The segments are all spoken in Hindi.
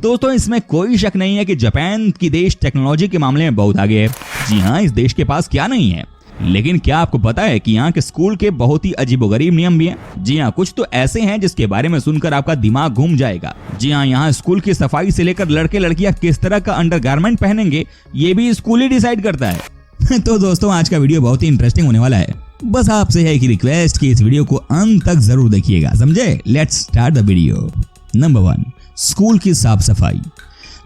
दोस्तों इसमें कोई शक नहीं है कि जापान की देश टेक्नोलॉजी के मामले में बहुत आगे है। जी हाँ, इस देश के पास क्या नहीं है, लेकिन क्या आपको पता है कि यहाँ के स्कूल के बहुत ही अजीबोगरीब नियम भी हैं? जी हाँ, कुछ तो ऐसे हैं जिसके बारे में सुनकर आपका दिमाग घूम जाएगा। जी हाँ, यहाँ स्कूल की सफाई से लेकर लड़के लड़कियां किस तरह का अंडरगारमेंट पहनेंगे ये भी स्कूल ही डिसाइड करता है। तो दोस्तों आज का वीडियो बहुत ही इंटरेस्टिंग होने वाला है। बस आपसे है कि रिक्वेस्ट कि इस वीडियो को अंत तक जरूर देखिएगा, समझे? Let's start the video. Number 1, school की साफ सफाई।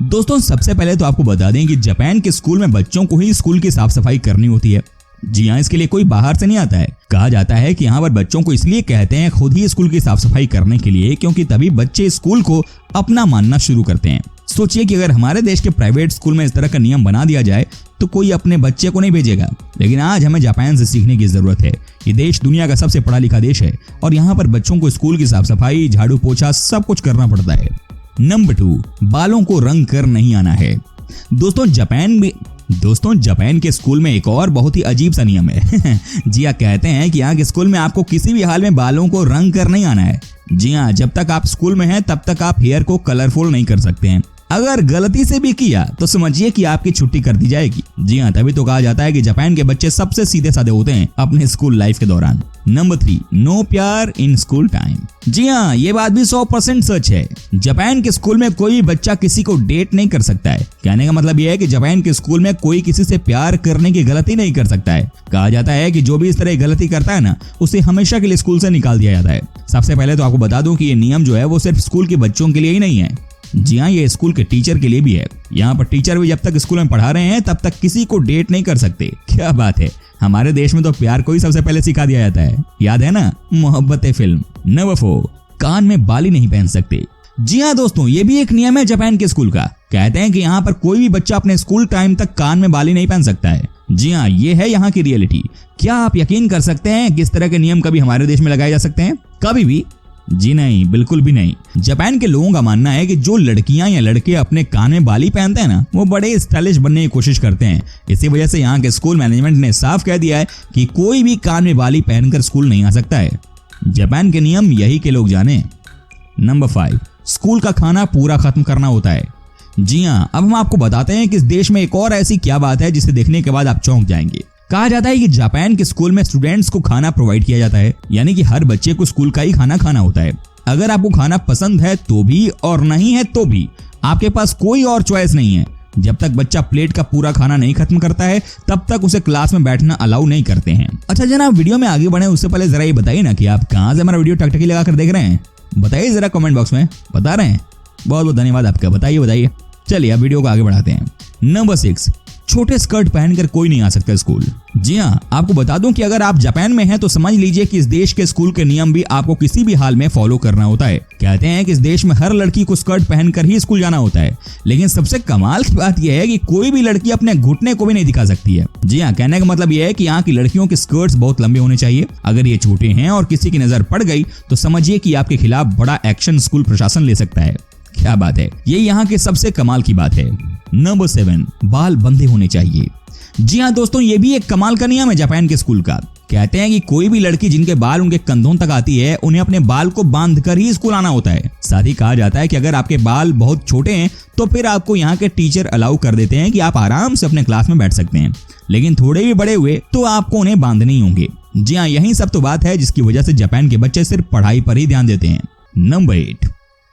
दोस्तों सबसे पहले तो आपको बता दें कि जापान के स्कूल में बच्चों को ही स्कूल की साफ सफाई करनी होती है। जी हाँ, इसके लिए कोई बाहर से नहीं आता है। कहा जाता है कि यहाँ पर बच्चों को इसलिए कहते हैं खुद ही स्कूल की साफ सफाई करने के लिए, क्योंकि तभी बच्चे स्कूल को अपना मानना शुरू करते हैं। सोचिए कि अगर हमारे देश के प्राइवेट स्कूल में इस तरह का नियम बना दिया जाए तो कोई अपने बच्चे को नहीं भेजेगा। लेकिन आज हमें जापान से सीखने की जरूरत है। ये देश दुनिया का सबसे पढ़ा लिखा देश है और यहाँ पर बच्चों को स्कूल की साफ सफाई, झाड़ू पोछा सब कुछ करना पड़ता है। नंबर 2, बालों को रंग कर नहीं आना है। दोस्तों जापान के स्कूल में एक और बहुत ही अजीब सा नियम है। जी हाँ, कहते हैं कि यहाँ के स्कूल में आपको किसी भी हाल में बालों को रंग कर नहीं आना है। जी हाँ, जब तक आप स्कूल में हैं तब तक आप हेयर को कलरफुल नहीं कर सकते हैं। अगर गलती से भी किया तो समझिए कि आपकी छुट्टी कर दी जाएगी। जी हाँ, तभी तो कहा जाता है कि जापान के बच्चे सबसे सीधे साधे होते हैं अपने स्कूल लाइफ के दौरान। नंबर 3, नो प्यार इन स्कूल टाइम। जी हाँ, ये बात भी 100% सच है। जापान के स्कूल में कोई बच्चा किसी को डेट नहीं कर सकता है। कहने का मतलब यह है कि जापान के स्कूल में कोई किसी से प्यार करने की गलती नहीं कर सकता है। कहा जाता है कि जो भी इस तरह की गलती करता है ना, उसे हमेशा के लिए स्कूल से निकाल दिया जाता है। सबसे पहले तो आपको बता दूं कि ये नियम जो है वो सिर्फ स्कूल के बच्चों के लिए ही नहीं है। जी हाँ, ये स्कूल के टीचर के लिए भी है। यहाँ पर टीचर भी जब तक स्कूल में पढ़ा रहे हैं तब तक किसी को डेट नहीं कर सकते। क्या बात है, हमारे देश में तो प्यार को ही सबसे पहले सिखा दिया जाता है। याद है ना, मोहब्बत फिल्म। नंबर 4, कान में बाली नहीं पहन सकते। जी हाँ दोस्तों, ये भी एक नियम है जापान के स्कूल का। कहते हैं कि यहाँ पर कोई भी बच्चा अपने स्कूल टाइम तक कान में बाली नहीं पहन सकता है। जी हाँ, ये है यहाँ की रियलिटी। क्या आप यकीन कर सकते हैं कि इस तरह के नियम कभी हमारे देश में लगाए जा सकते हैं? कभी भी? जी नहीं, बिल्कुल भी नहीं। जापान के लोगों का मानना है कि जो लड़कियां या लड़के अपने कान में बाली पहनते हैं ना, वो बड़े स्टाइलिश बनने की कोशिश करते हैं। इसी वजह से यहाँ के स्कूल मैनेजमेंट ने साफ कह दिया है कि कोई भी कान में बाली पहनकर स्कूल नहीं आ सकता है। जापान के नियम यही के लोग जाने। नंबर 5, स्कूल का खाना पूरा खत्म करना होता है। जी हाँ, अब हम आपको बताते हैं कि इस देश में एक और ऐसी क्या बात है जिसे देखने के बाद आप चौंक जाएंगे। कहा जाता है कि जापान के स्कूल में स्टूडेंट्स को खाना प्रोवाइड किया जाता है, यानी कि हर बच्चे को स्कूल का ही खाना खाना होता है। अगर आपको खाना पसंद है तो भी और नहीं है तो भी आपके पास कोई और चॉइस नहीं है। जब तक बच्चा प्लेट का पूरा खाना नहीं खत्म करता है तब तक उसे क्लास में बैठना अलाउ नहीं करते हैं। अच्छा जनाब, वीडियो में आगे बढ़े उससे पहले जरा ये बताइए ना कि आप कहाँ से हमारा वीडियो टकटकी लगा कर देख रहे हैं? बताइए जरा कमेंट बॉक्स में। बता रहे हैं? बहुत बहुत धन्यवाद आपका, बताइए। चलिए अब वीडियो को आगे बढ़ाते हैं। नंबर 6, छोटे स्कर्ट पहनकर कोई नहीं आ सकता स्कूल। जी हाँ, आपको बता दूं कि अगर आप जापान में हैं तो समझ लीजिए कि इस देश के स्कूल के नियम भी आपको किसी भी हाल में फॉलो करना होता है। कहते हैं कि इस देश में हर लड़की को स्कर्ट पहनकर ही स्कूल जाना होता है, लेकिन सबसे कमाल की बात यह है कि कोई भी लड़की अपने घुटने को भी नहीं दिखा सकती है। जी हाँ, कहने का मतलब यह है कि यहाँ की लड़कियों के स्कर्ट्स बहुत लंबे होने चाहिए। अगर ये छोटे हैं और किसी की नजर पड़ गई तो समझिए कि आपके खिलाफ बड़ा एक्शन स्कूल प्रशासन ले सकता है। क्या बात है, ये यहाँ के सबसे कमाल की बात है। नंबर 7, बाल बंधे होने चाहिए। जी हाँ दोस्तों, ये भी एक कमाल का नियम है जापान के स्कूल का। कहते हैं कि कोई भी लड़की जिनके बाल उनके कंधों तक आती है, उन्हें अपने बाल को बांधकर ही स्कूल आना होता है। साथ ही कहा जाता है कि अगर आपके बाल बहुत छोटे हैं तो फिर आपको यहाँ के टीचर अलाउ कर देते हैं कि आप आराम से अपने क्लास में बैठ सकते हैं, लेकिन थोड़े भी बड़े हुए तो आपको उन्हें बांधने ही होंगे। जी हाँ, यही सब तो बात है जिसकी वजह से जापान के बच्चे सिर्फ पढ़ाई पर ही ध्यान देते हैं। नंबर 8,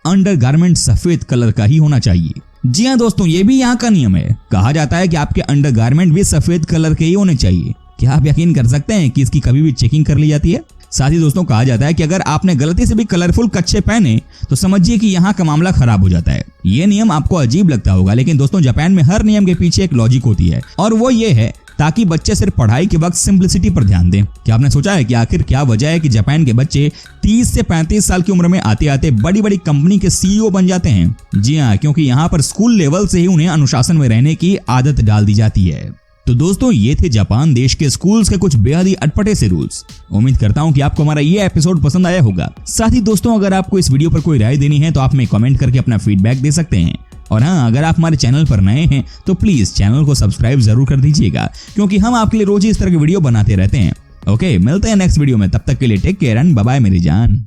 अंडरगारमेंट सफेद कलर का ही होना चाहिए। जी हाँ दोस्तों, ये भी यहाँ का नियम है। कहा जाता है कि आपके अंडरगारमेंट भी सफेद कलर के ही होने चाहिए। क्या आप यकीन कर सकते हैं कि इसकी कभी भी चेकिंग कर ली जाती है? साथ ही दोस्तों कहा जाता है कि अगर आपने गलती से भी कलरफुल कच्छे पहने तो समझिए कि यहाँ का मामला खराब हो जाता है। ये नियम आपको अजीब लगता होगा, लेकिन दोस्तों जापान में हर नियम के पीछे एक लॉजिक होती है और वो ये है ताकि बच्चे सिर्फ पढ़ाई के वक्त सिंप्लिसिटी पर ध्यान दें। क्या आपने सोचा है कि आखिर क्या वजह है कि जापान के बच्चे 30 से 35 साल की उम्र में आते आते बड़ी बड़ी कंपनी के सीईओ बन जाते हैं? जी हाँ, क्योंकि यहाँ पर स्कूल लेवल से ही उन्हें अनुशासन में रहने की आदत डाल दी जाती है। तो दोस्तों ये थे जापान देश के स्कूल्स के कुछ बेहद ही अटपटे से रूल्स। उम्मीद करता हूँ कि आपको हमारा ये एपिसोड पसंद आया होगा। साथ ही दोस्तों अगर आपको इस वीडियो पर कोई राय देनी है तो आप हमें कमेंट करके अपना फीडबैक दे सकते हैं। और हाँ, अगर आप हमारे चैनल पर नए हैं तो प्लीज चैनल को सब्सक्राइब जरूर कर दीजिएगा, क्योंकि हम आपके लिए रोज इस तरह के वीडियो बनाते रहते हैं। ओके, मिलते हैं नेक्स्ट वीडियो में, तब तक के लिए take care and bye bye मेरी जान।